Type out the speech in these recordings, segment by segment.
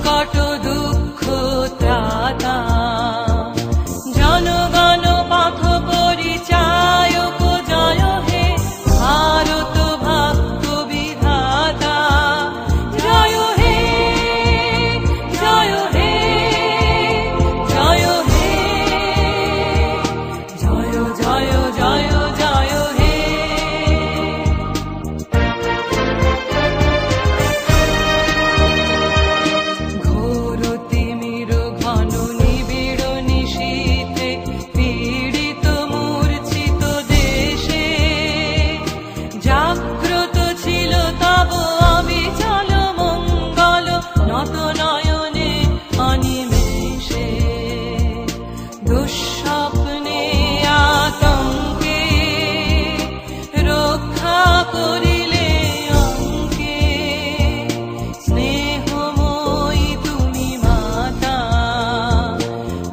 সংকট দুঃখ ত্রাতা জনগণ পথ পরিচায়ক জয় হে ভারত ভাগ্য বিধাতা জয় হে জয় হে জয় হে জয় জয় জয় জয় হে ঘোর তিমির ঘন নিবিড় নিশীথে পীড়িত মূর্ছিত দেশে জাগ্রত ছিল তব অবিচল মঙ্গল নত নয়নে অনিমেষে দুঃস্বপ্নে আতঙ্কে রক্ষা করিলে অঙ্কে স্নেহময়ী তুমি মাতা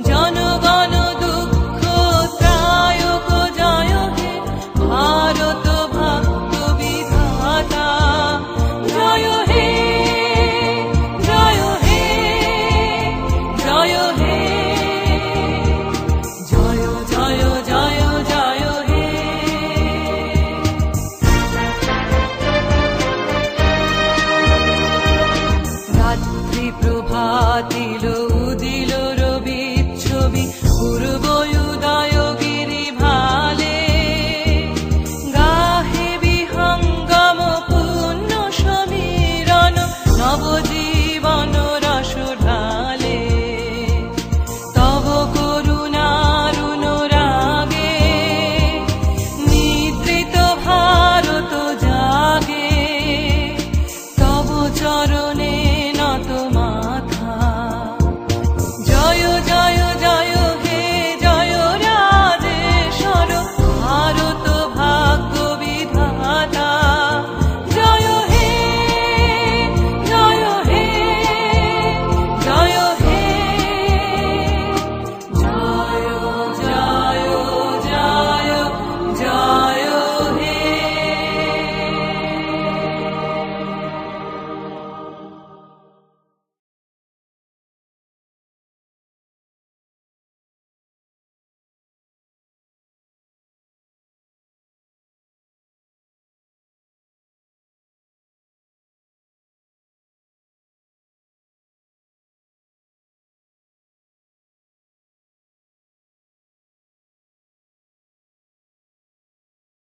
জনগণ দুঃখ ত্রায়ক জয় হে ভারত ভাগ্য বিধাতা জয় হে জয় হে জয় হে জয় জয় জয় জয় হে রাত্রি প্রভাতিল